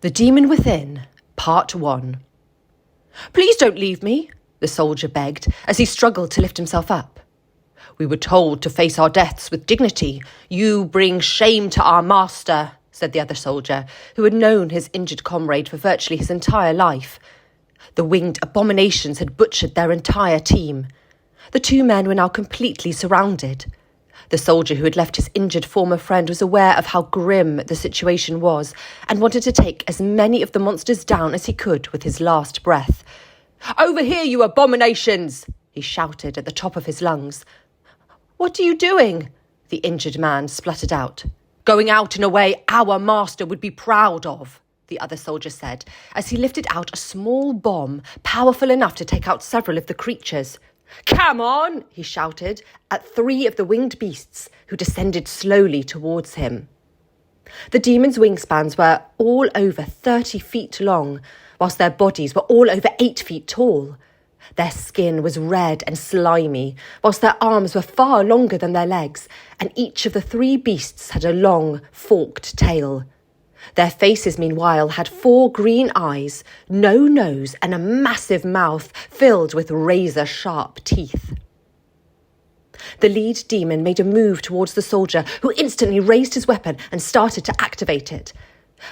The Demon Within, Part 1. "Please don't leave me," the soldier begged as he struggled to lift himself up. "We were told to face our deaths with dignity. You bring shame to our master," said the other soldier, who had known his injured comrade for virtually his entire life. The winged abominations had butchered their entire team. The two men were now completely surrounded. The soldier who had left his injured former friend was aware of how grim the situation was and wanted to take as many of the monsters down as he could with his last breath. "Over here, you abominations!" he shouted at the top of his lungs. "What are you doing?" the injured man spluttered out. "Going out in a way our master would be proud of," the other soldier said, as he lifted out a small bomb powerful enough to take out several of the creatures. "Come on!" he shouted at 3 of the winged beasts who descended slowly towards him. The demons' wingspans were all over 30 feet long, whilst their bodies were all over 8 feet tall. Their skin was red and slimy, whilst their arms were far longer than their legs, and each of the 3 beasts had a long, forked tail. Their faces, meanwhile, had 4 green eyes, no nose, and a massive mouth filled with razor-sharp teeth. The lead demon made a move towards the soldier, who instantly raised his weapon and started to activate it.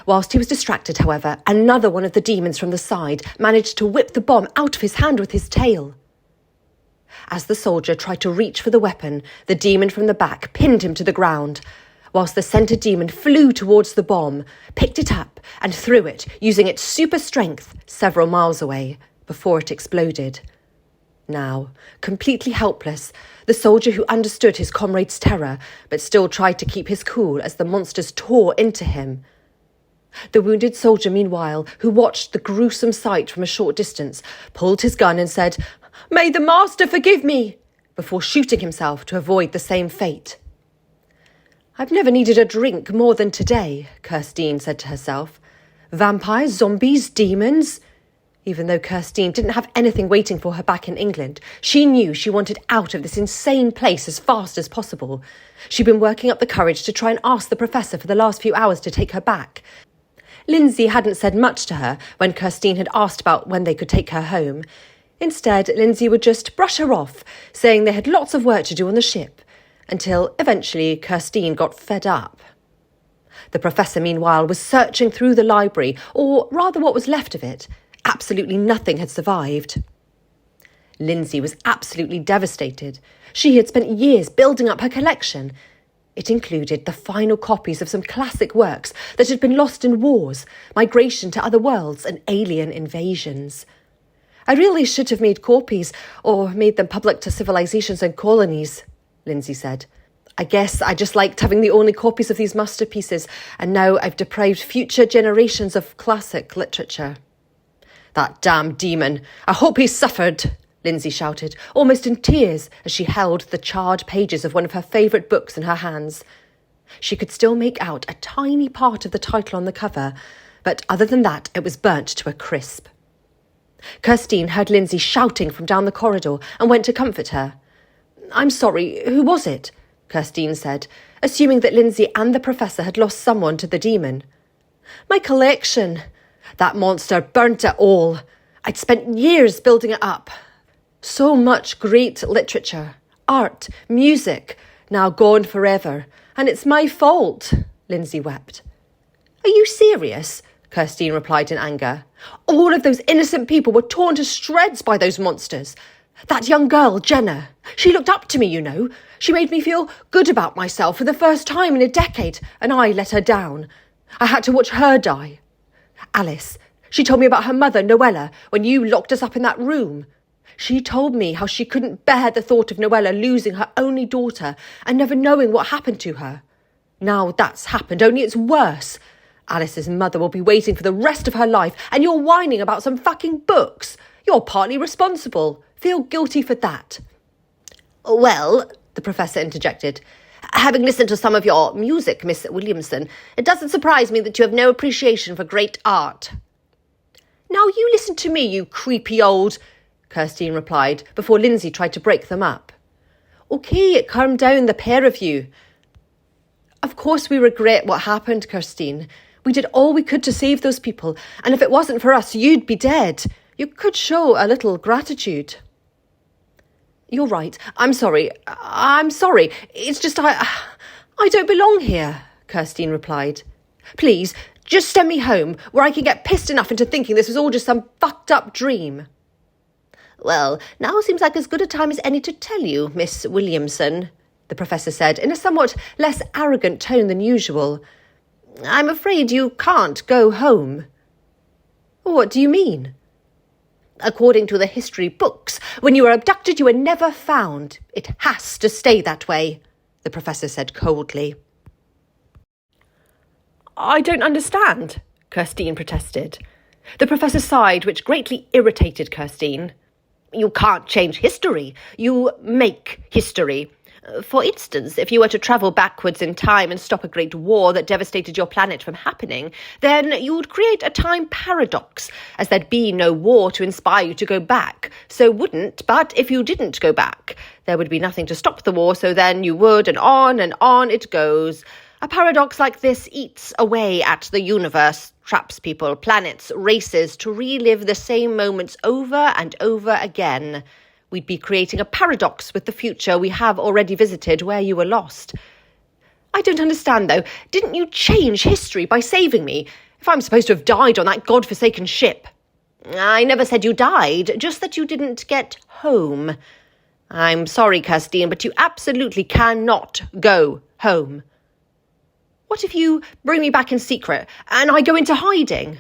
Whilst he was distracted, however, another one of the demons from the side managed to whip the bomb out of his hand with his tail. As the soldier tried to reach for the weapon, the demon from the back pinned him to the ground, whilst the centre demon flew towards the bomb, picked it up and threw it, using its super strength, several miles away, before it exploded. Now, completely helpless, the soldier who understood his comrade's terror, but still tried to keep his cool as the monsters tore into him. The wounded soldier, meanwhile, who watched the gruesome sight from a short distance, pulled his gun and said, "May the master forgive me," before shooting himself to avoid the same fate. "I've never needed a drink more than today," Kirsteen said to herself. "Vampires, zombies, demons." Even though Kirsteen didn't have anything waiting for her back in England, she knew she wanted out of this insane place as fast as possible. She'd been working up the courage to try and ask the professor for the last few hours to take her back. Lindsey hadn't said much to her when Kirsteen had asked about when they could take her home. Instead, Lindsey would just brush her off, saying they had lots of work to do on the ship, until eventually Kirsteen got fed up. The professor, meanwhile, was searching through the library, or rather what was left of it. Absolutely nothing had survived. Lindsey was absolutely devastated. She had spent years building up her collection. It included the final copies of some classic works that had been lost in wars, migration to other worlds, and alien invasions. "I really should have made copies, or made them public to civilizations and colonies," Lindsey said. "I guess I just liked having the only copies of these masterpieces, and now I've deprived future generations of classic literature." "That damn demon! I hope he suffered!" Lindsey shouted, almost in tears as she held the charred pages of one of her favourite books in her hands. She could still make out a tiny part of the title on the cover, but other than that, it was burnt to a crisp. Kirsteen heard Lindsey shouting from down the corridor and went to comfort her. "I'm sorry, who was it?" Kirsteen said, assuming that Lindsey and the professor had lost someone to the demon. "My collection. That monster burnt it all. I'd spent years building it up. So much great literature, art, music, now gone forever. And it's my fault," Lindsey wept. "Are you serious?" Kirsteen replied in anger. "All of those innocent people were torn to shreds by those monsters. That young girl, Jenna, she looked up to me, you know. She made me feel good about myself for the first time in a decade, and I let her down. I had to watch her die. Alice, she told me about her mother, Noella, when you locked us up in that room. She told me how she couldn't bear the thought of Noella losing her only daughter and never knowing what happened to her. Now that's happened, only it's worse. Alice's mother will be waiting for the rest of her life, and you're whining about some fucking books. You're partly responsible. Feel guilty for that." "Well," the professor interjected, "having listened to some of your music, Miss Williamson, it doesn't surprise me that you have no appreciation for great art." "Now you listen to me, you creepy old..." Kirsteen replied, before Lindsey tried to break them up. "OK, calm down, the pair of you." "Of course we regret what happened, Kirsteen. We did all we could to save those people, and if it wasn't for us, you'd be dead. You could show a little gratitude." "You're right. I'm sorry. It's just I don't belong here," Kirsteen replied. "Please, just send me home, where I can get pissed enough into thinking this was all just some fucked up dream." "Well, now seems like as good a time as any to tell you, Miss Williamson," the professor said in a somewhat less arrogant tone than usual. "I'm afraid you can't go home." "What do you mean?" "According to the history books, when you were abducted, you were never found. It has to stay that way," the professor said coldly. "I don't understand," Kirsteen protested. The professor sighed, which greatly irritated Kirsteen. "You can't change history. You make history. For instance, if you were to travel backwards in time and stop a great war that devastated your planet from happening, then you would create a time paradox, as there'd be no war to inspire you to go back. So wouldn't, but if you didn't go back, there would be nothing to stop the war, so then you would, and on it goes. A paradox like this eats away at the universe, traps people, planets, races to relive the same moments over and over again. We'd be creating a paradox with the future we have already visited where you were lost." "I don't understand, though. Didn't you change history by saving me, if I'm supposed to have died on that godforsaken ship?" "I never said you died, just that you didn't get home. I'm sorry, Kirsteen, but you absolutely cannot go home." "What if you bring me back in secret and I go into hiding?"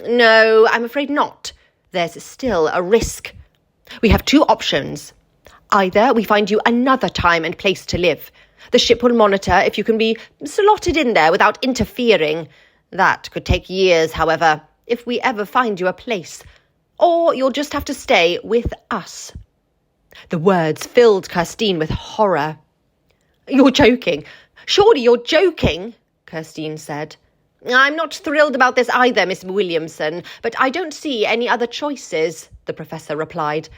"No, I'm afraid not. There's still a risk. We have two options. Either we find you another time and place to live. The ship will monitor if you can be slotted in there without interfering. That could take years, however, if we ever find you a place. Or you'll just have to stay with us." The words filled Kirsteen with horror. "You're joking. Surely you're joking," Kirsteen said. "I'm not thrilled about this either, Miss Williamson, but I don't see any other choices," the professor replied.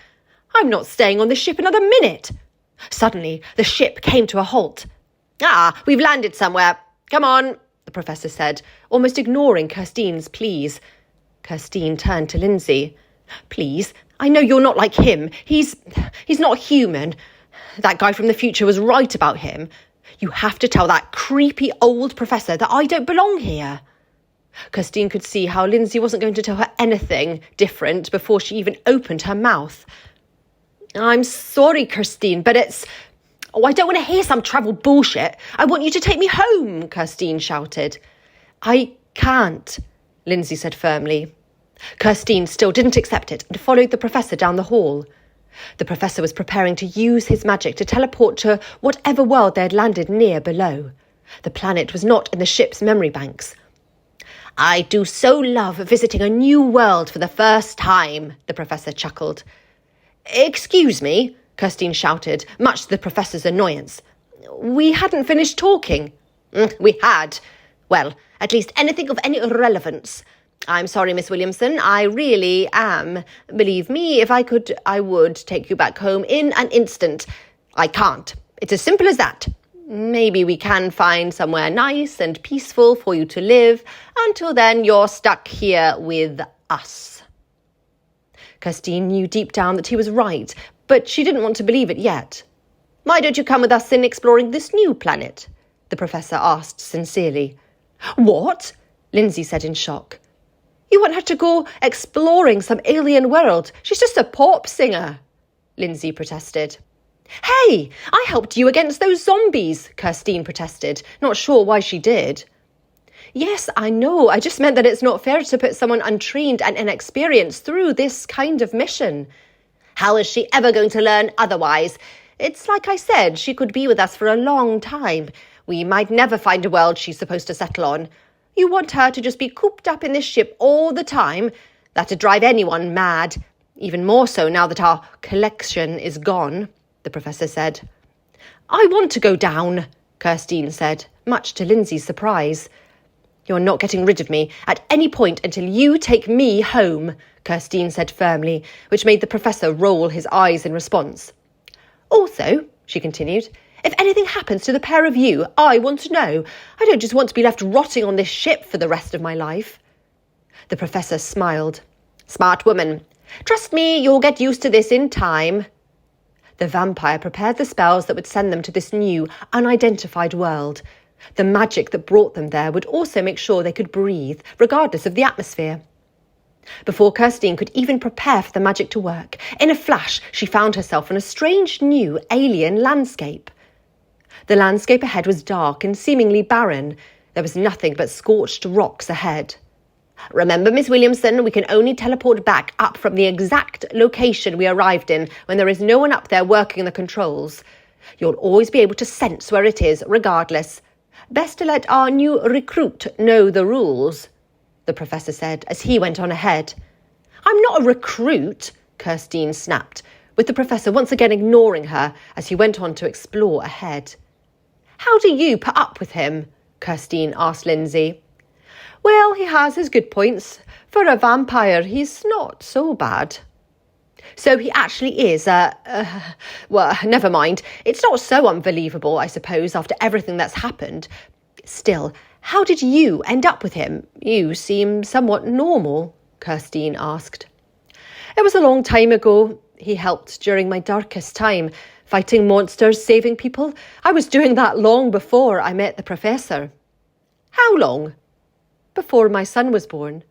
"I'm not staying on this ship another minute." Suddenly, the ship came to a halt. "We've landed somewhere. Come on," the professor said, almost ignoring Kirsteen's pleas. Kirsteen turned to Lindsey. "Please, I know you're not like him. He's not human. That guy from the future was right about him. You have to tell that creepy old professor that I don't belong here." Kirsteen could see how Lindsey wasn't going to tell her anything different before she even opened her mouth. "I'm sorry, Kirsteen, but it's... I don't want to hear some travel bullshit. I want you to take me home," Kirsteen shouted. "I can't," Lindsey said firmly. Kirsteen still didn't accept it and followed the professor down the hall. The professor was preparing to use his magic to teleport to whatever world they had landed near below. The planet was not in the ship's memory banks. "I do so love visiting a new world for the first time," the professor chuckled. "Excuse me," Kirsteen shouted, much to the professor's annoyance. "We hadn't finished talking." "We had. Well, at least anything of any relevance. I'm sorry, Miss Williamson, I really am. Believe me, if I could, I would take you back home in an instant. I can't. It's as simple as that. Maybe we can find somewhere nice and peaceful for you to live. Until then, you're stuck here with us." Kirsteen knew deep down that he was right, but she didn't want to believe it yet. "Why don't you come with us in exploring this new planet?" the professor asked sincerely. "What?" Lindsey said in shock. "You want her to go exploring some alien world? She's just a pop singer," Lindsey protested. "Hey, I helped you against those zombies," Kirsteen protested, not sure why she did. "Yes, I know. I just meant that it's not fair to put someone untrained and inexperienced through this kind of mission." "How is she ever going to learn otherwise? It's like I said, she could be with us for a long time. We might never find a world she's supposed to settle on. You want her to just be cooped up in this ship all the time? That'd drive anyone mad. Even more so now that our collection is gone," the professor said. "I want to go down," Kirsteen said, much to Lindsey's surprise. "You're not getting rid of me at any point until you take me home," Kirsteen said firmly, which made the professor roll his eyes in response. "Also," she continued, If anything happens to the pair of you, I want to know. I don't just want to be left rotting on this ship for the rest of my life." The professor smiled. "Smart woman. Trust me, you'll get used to this in time." The vampire prepared the spells that would send them to this new, unidentified world. The magic that brought them there would also make sure they could breathe, regardless of the atmosphere. Before Kirsteen could even prepare for the magic to work, in a flash she found herself in a strange new alien landscape. The landscape ahead was dark and seemingly barren. There was nothing but scorched rocks ahead. "Remember, Miss Williamson, we can only teleport back up from the exact location we arrived in when there is no one up there working the controls. You'll always be able to sense where it is, regardless. Best to let our new recruit know the rules," the professor said as he went on ahead. "I'm not a recruit," Kirsteen snapped, with the professor once again ignoring her as he went on to explore ahead. "How do you put up with him?" Kirsteen asked Lindsey. "Well, he has his good points. For a vampire, he's not so bad." "So he actually is well, never mind. It's not so unbelievable, I suppose, after everything that's happened. Still, how did you end up with him? You seem somewhat normal," Kirsteen asked. "It was a long time ago. He helped during my darkest time, fighting monsters, saving people. I was doing that long before I met the professor." "How long?" "Before my son was born."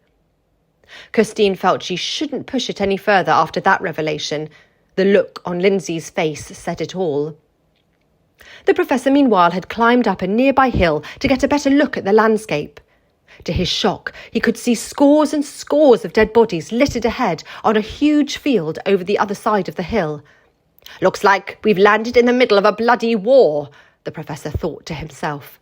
Kirsteen felt she shouldn't push it any further after that revelation. The look on Lindsey's face said it all. The professor, meanwhile, had climbed up a nearby hill to get a better look at the landscape. To his shock, he could see scores and scores of dead bodies littered ahead on a huge field over the other side of the hill. "Looks like we've landed in the middle of a bloody war," the professor thought to himself.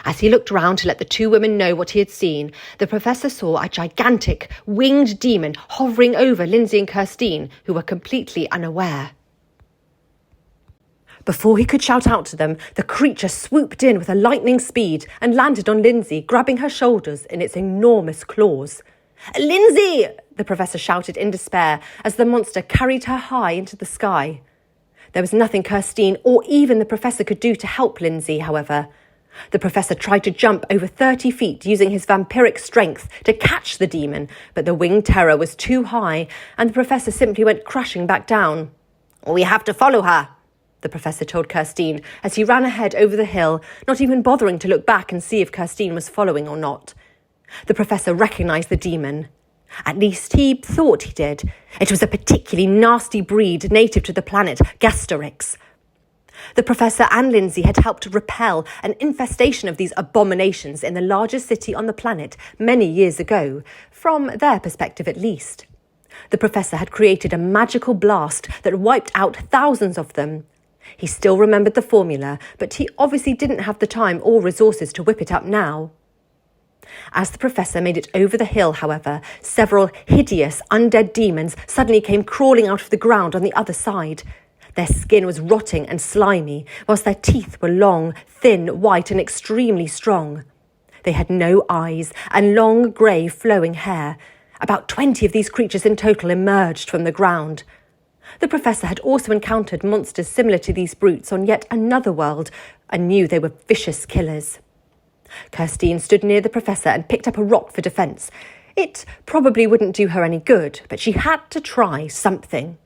As he looked round to let the two women know what he had seen, the professor saw a gigantic, winged demon hovering over Lindsey and Kirsteen, who were completely unaware. Before he could shout out to them, the creature swooped in with a lightning speed and landed on Lindsey, grabbing her shoulders in its enormous claws. "Lindsey!" the professor shouted in despair as the monster carried her high into the sky. There was nothing Kirsteen or even the professor could do to help Lindsey, however. The professor tried to jump over 30 feet using his vampiric strength to catch the demon, but the winged terror was too high and the professor simply went crashing back down. "We have to follow her," the professor told Kirsteen as he ran ahead over the hill, not even bothering to look back and see if Kirsteen was following or not. The professor recognised the demon. At least he thought he did. It was a particularly nasty breed native to the planet, Gasterix. The professor and Lindsey had helped repel an infestation of these abominations in the largest city on the planet many years ago, from their perspective at least. The professor had created a magical blast that wiped out thousands of them. He still remembered the formula, but he obviously didn't have the time or resources to whip it up now. As the professor made it over the hill, however, several hideous undead demons suddenly came crawling out of the ground on the other side. Their skin was rotting and slimy, whilst their teeth were long, thin, white and extremely strong. They had no eyes and long, grey, flowing hair. About 20 of these creatures in total emerged from the ground. The professor had also encountered monsters similar to these brutes on yet another world and knew they were vicious killers. Kirsteen stood near the professor and picked up a rock for defence. It probably wouldn't do her any good, but she had to try something.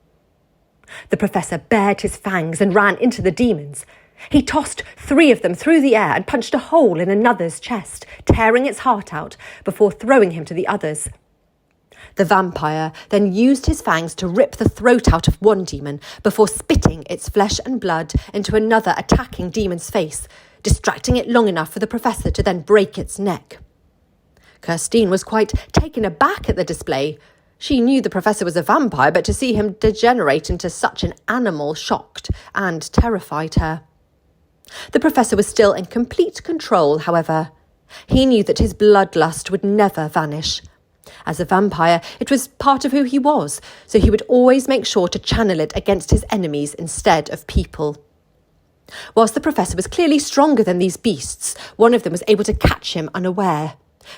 The professor bared his fangs and ran into the demons. He tossed 3 of them through the air and punched a hole in another's chest, tearing its heart out before throwing him to the others. The vampire then used his fangs to rip the throat out of one demon before spitting its flesh and blood into another attacking demon's face, distracting it long enough for the professor to then break its neck. Kirsteen was quite taken aback at the display. She knew the professor was a vampire, but to see him degenerate into such an animal shocked and terrified her. The professor was still in complete control, however. He knew that his bloodlust would never vanish. As a vampire, it was part of who he was, so he would always make sure to channel it against his enemies instead of people. Whilst the professor was clearly stronger than these beasts, one of them was able to catch him unaware.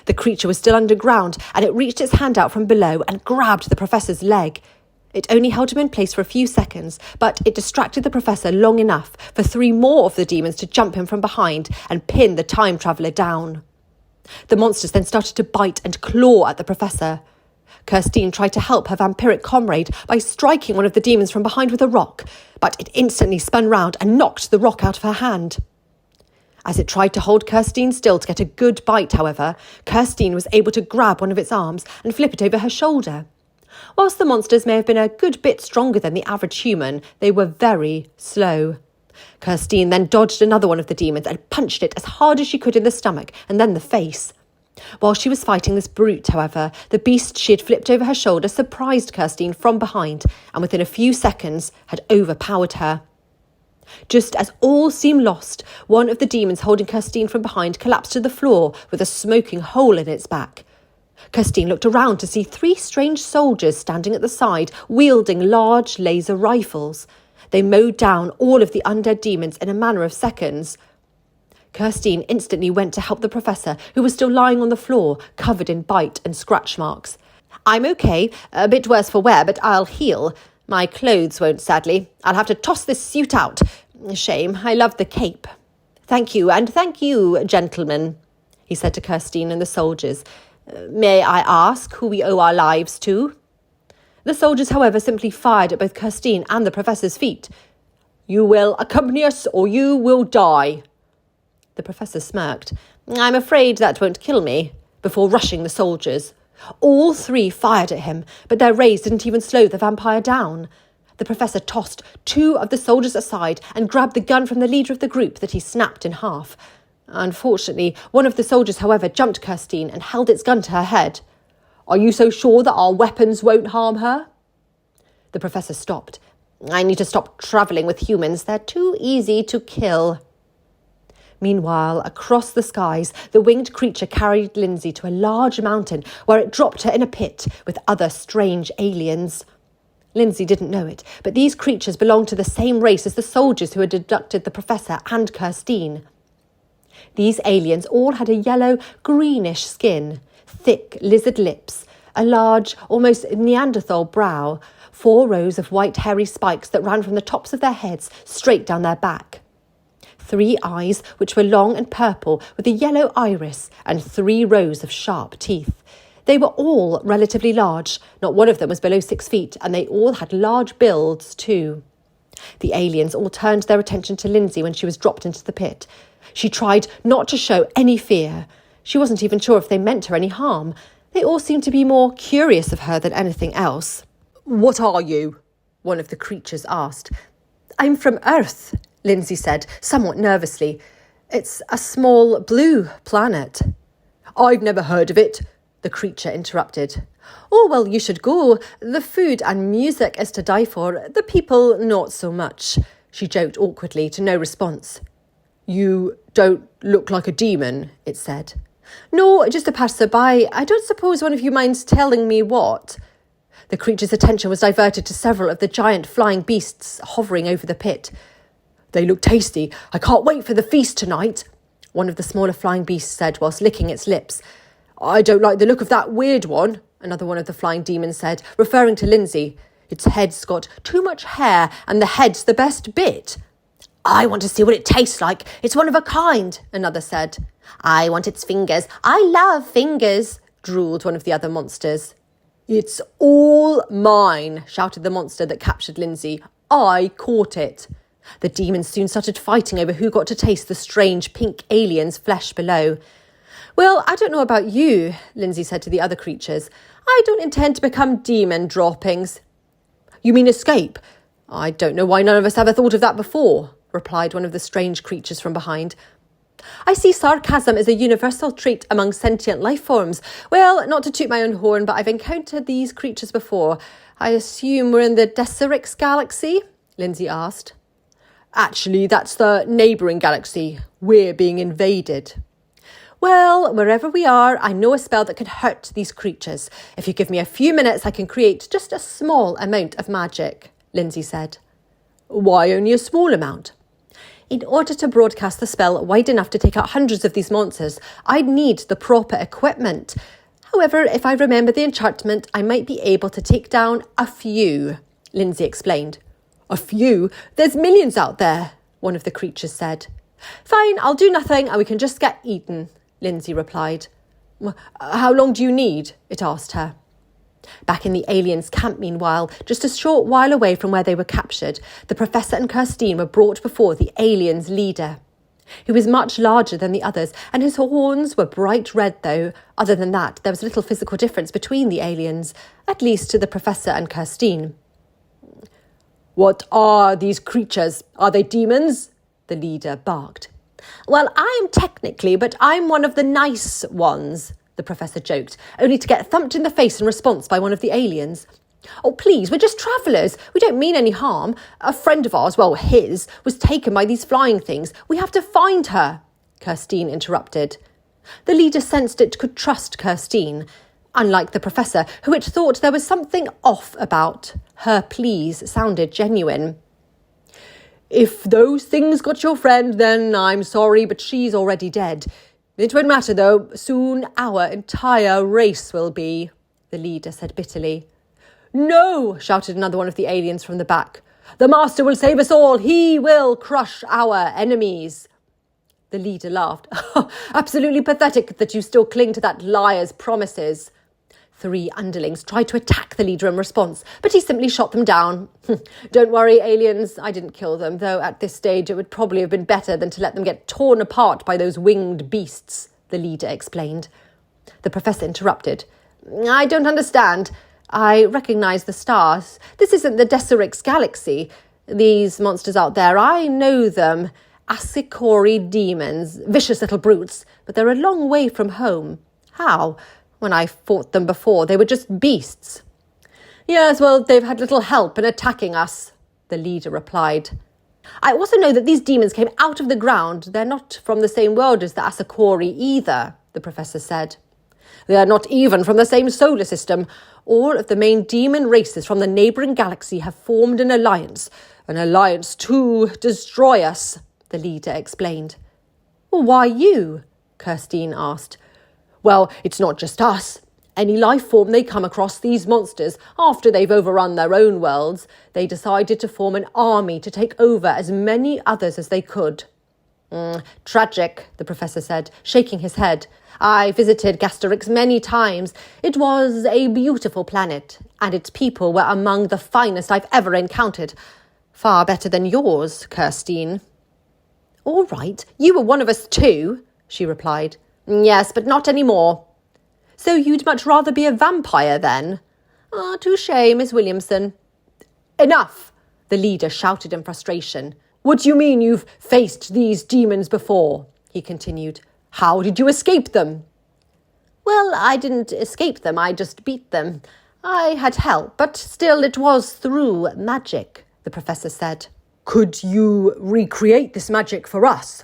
The creature was still underground, and it reached its hand out from below and grabbed the professor's leg. It only held him in place for a few seconds, but it distracted the professor long enough for 3 more of the demons to jump him from behind and pin the time traveller down. The monsters then started to bite and claw at the professor. Kirsteen tried to help her vampiric comrade by striking one of the demons from behind with a rock, but it instantly spun round and knocked the rock out of her hand. As it tried to hold Kirsteen still to get a good bite, however, Kirsteen was able to grab one of its arms and flip it over her shoulder. Whilst the monsters may have been a good bit stronger than the average human, they were very slow. Kirsteen then dodged another one of the demons and punched it as hard as she could in the stomach and then the face. While she was fighting this brute, however, the beast she had flipped over her shoulder surprised Kirsteen from behind and within a few seconds had overpowered her. Just as all seemed lost, one of the demons holding Kirsteen from behind collapsed to the floor with a smoking hole in its back. Kirsteen looked around to see 3 strange soldiers standing at the side, wielding large laser rifles. They mowed down all of the undead demons in a matter of seconds. Kirsteen instantly went to help the professor, who was still lying on the floor, covered in bite and scratch marks. "I'm okay, a bit worse for wear, but I'll heal. My clothes won't, sadly. I'll have to toss this suit out. Shame, I love the cape." "Thank you, and thank you, gentlemen," he said to Kirsteen and the soldiers. "May I ask who we owe our lives to?" The soldiers, however, simply fired at both Kirsteen and the professor's feet. "You will accompany us or you will die." The professor smirked. "I'm afraid that won't kill me," before rushing the soldiers. All 3 fired at him, but their rays didn't even slow the vampire down. The professor tossed 2 of the soldiers aside and grabbed the gun from the leader of the group that he snapped in half. Unfortunately, one of the soldiers, however, jumped Kirsteen and held its gun to her head. "Are you so sure that our weapons won't harm her?" The professor stopped. "I need to stop travelling with humans. They're too easy to kill." Meanwhile, across the skies, the winged creature carried Lindsey to a large mountain where it dropped her in a pit with other strange aliens. Lindsey didn't know it, but these creatures belonged to the same race as the soldiers who had abducted the professor and Kirsteen. These aliens all had a yellow, greenish skin, thick lizard lips, a large, almost Neanderthal brow, 4 rows of white hairy spikes that ran from the tops of their heads straight down their back. 3 eyes, which were long and purple with a yellow iris, and 3 rows of sharp teeth. They were all relatively large. Not one of them was below 6 feet, and they all had large builds too. The aliens all turned their attention to Lindsey when she was dropped into the pit. She tried not to show any fear. She wasn't even sure if they meant her any harm. They all seemed to be more curious of her than anything else. "What are you?" one of the creatures asked. "I'm from Earth," Lindsey said, somewhat nervously. "It's a small blue planet." "I've never heard of it," the creature interrupted. "Oh, well, you should go. The food and music is to die for. The people, not so much," she joked awkwardly, to no response. "You don't look like a demon," it said. "No, just a passerby. I don't suppose one of you minds telling me what?" The creature's attention was diverted to several of the giant flying beasts hovering over the pit. "They look tasty. I can't wait for the feast tonight," one of the smaller flying beasts said whilst licking its lips. "I don't like the look of that weird one," another one of the flying demons said, referring to Lindsey. "Its head's got too much hair and the head's the best bit." "I want to see what it tastes like. It's one of a kind," another said. "I want its fingers. I love fingers," drooled one of the other monsters. "It's all mine," shouted the monster that captured Lindsey. "I caught it." The demons soon started fighting over who got to taste the strange pink alien's flesh below. "Well, I don't know about you," Lindsey said to the other creatures. "I don't intend to become demon droppings." "You mean escape? I don't know why none of us ever thought of that before," replied one of the strange creatures from behind. "I see sarcasm as a universal trait among sentient life forms. Well, not to toot my own horn, but I've encountered these creatures before. I assume we're in the Vincicus galaxy?" Lindsey asked. "Actually, that's the neighbouring galaxy. We're being invaded." "Well, wherever we are, I know a spell that can hurt these creatures. If you give me a few minutes, I can create just a small amount of magic," Lindsey said. "Why only a small amount?" "In order to broadcast the spell wide enough to take out hundreds of these monsters, I'd need the proper equipment. However, if I remember the enchantment, I might be able to take down a few, Lindsey explained. A few? There's millions out there, one of the creatures said. Fine, I'll do nothing and we can just get eaten, Lindsey replied. How long do you need? It asked her. Back in the aliens' camp, meanwhile, just a short while away from where they were captured, the Professor and Kirsteen were brought before the aliens' leader. He was much larger than the others, and his horns were bright red, though. Other than that, there was little physical difference between the aliens, at least to the Professor and Kirsteen. What are these creatures? Are they demons? The leader barked. Well, I'm technically, but I'm one of the nice ones, the Professor joked, only to get thumped in the face in response by one of the aliens. Oh, please, we're just travellers. We don't mean any harm. A friend of ours, well, his, was taken by these flying things. We have to find her, Kirsteen interrupted. The leader sensed it could trust Kirsteen. Unlike the Professor, who had thought there was something off about, her pleas sounded genuine. If those things got your friend, then I'm sorry, but she's already dead. It won't matter, though. Soon our entire race will be, the leader said bitterly. No, shouted another one of the aliens from the back. The Master will save us all. He will crush our enemies. The leader laughed. Absolutely pathetic that you still cling to that liar's promises. 3 underlings tried to attack the leader in response, but he simply shot them down. Don't worry, aliens, I didn't kill them, though at this stage it would probably have been better than to let them get torn apart by those winged beasts, the leader explained. The Professor interrupted. I don't understand. I recognise the stars. This isn't the Deserix galaxy. These monsters out there, I know them. Asicori demons, vicious little brutes, but they're a long way from home. How? When I fought them before, they were just beasts. Yes, well, they've had little help in attacking us, the leader replied. I also know that these demons came out of the ground. They're not from the same world as the Asicori either, the Professor said. They're not even from the same solar system. All of the main demon races from the neighbouring galaxy have formed an alliance to destroy us, the leader explained. Well, why you? Kirsteen asked. Well, it's not just us. Any life form they come across, these monsters, after they've overrun their own worlds, they decided to form an army to take over as many others as they could. Tragic, the Professor said, shaking his head. I visited Gasterix many times. It was a beautiful planet, and its people were among the finest I've ever encountered. Far better than yours, Kirsteen. All right, you were one of us too, she replied. Yes, but not anymore. So you'd much rather be a vampire then? Touché, Miss Williamson. Enough, the leader shouted in frustration. What do you mean you've faced these demons before? He continued. How did you escape them? Well, I didn't escape them, I just beat them. I had help, but still it was through magic, the Professor said. Could you recreate this magic for us?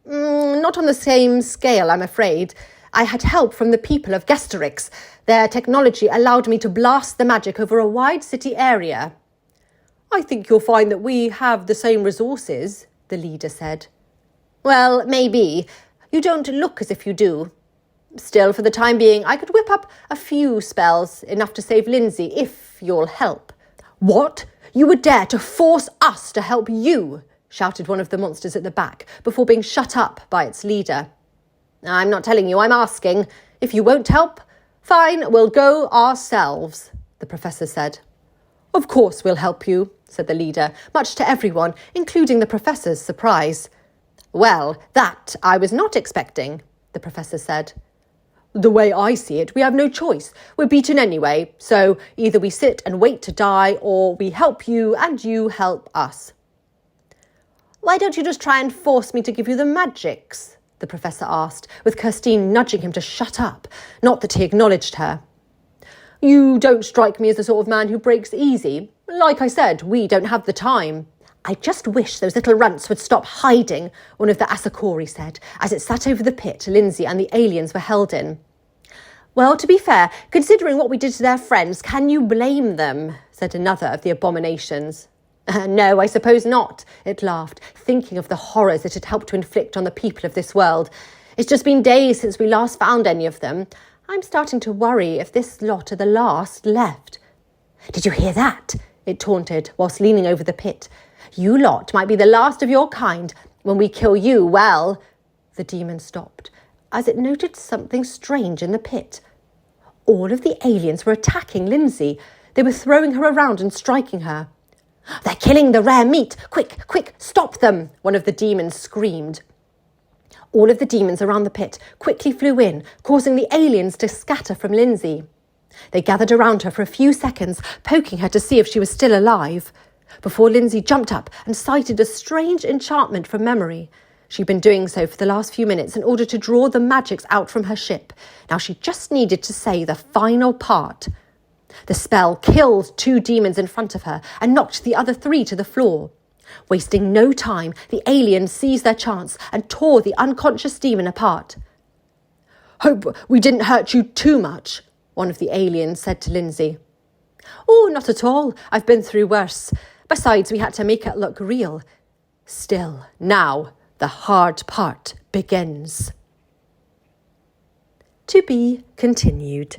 Not on the same scale, I'm afraid. I had help from the people of Gasterix. Their technology allowed me to blast the magic over a wide city area. I think you'll find that we have the same resources, the leader said. Well, maybe. You don't look as if you do. Still, for the time being, I could whip up a few spells, enough to save Lindsey, if you'll help. What? You would dare to force us to help you? Shouted one of the monsters at the back, before being shut up by its leader. I'm not telling you, I'm asking. If you won't help, fine, we'll go ourselves, the Professor said. Of course we'll help you, said the leader, much to everyone, including the Professor's surprise. Well, that I was not expecting, the Professor said. The way I see it, we have no choice. We're beaten anyway, so either we sit and wait to die, or we help you and you help us. Why don't you just try and force me to give you the magics? The Professor asked, with Kirsteen nudging him to shut up, not that he acknowledged her. You don't strike me as the sort of man who breaks easy. Like I said, we don't have the time. I just wish those little runts would stop hiding, one of the Asicori said, as it sat over the pit Lindsey and the aliens were held in. Well, to be fair, considering what we did to their friends, can you blame them? Said another of the abominations. No, I suppose not, it laughed, thinking of the horrors it had helped to inflict on the people of this world. It's just been days since we last found any of them. I'm starting to worry if this lot are the last left. Did you hear that? It taunted, whilst leaning over the pit. You lot might be the last of your kind. When we kill you, well... The demon stopped, as it noted something strange in the pit. All of the aliens were attacking Lindsey. They were throwing her around and striking her. They're killing the rare meat! Quick, quick, stop them! One of the demons screamed. All of the demons around the pit quickly flew in, causing the aliens to scatter from Lindsey. They gathered around her for a few seconds, poking her to see if she was still alive, before Lindsey jumped up and cited a strange enchantment from memory. She'd been doing so for the last few minutes in order to draw the magics out from her ship. Now she just needed to say the final part. The spell killed 2 demons in front of her and knocked the other 3 to the floor. Wasting no time, the aliens seized their chance and tore the unconscious demon apart. Hope we didn't hurt you too much, one of the aliens said to Lindsey. Oh, not at all. I've been through worse. Besides, we had to make it look real. Still, now the hard part begins. To be continued.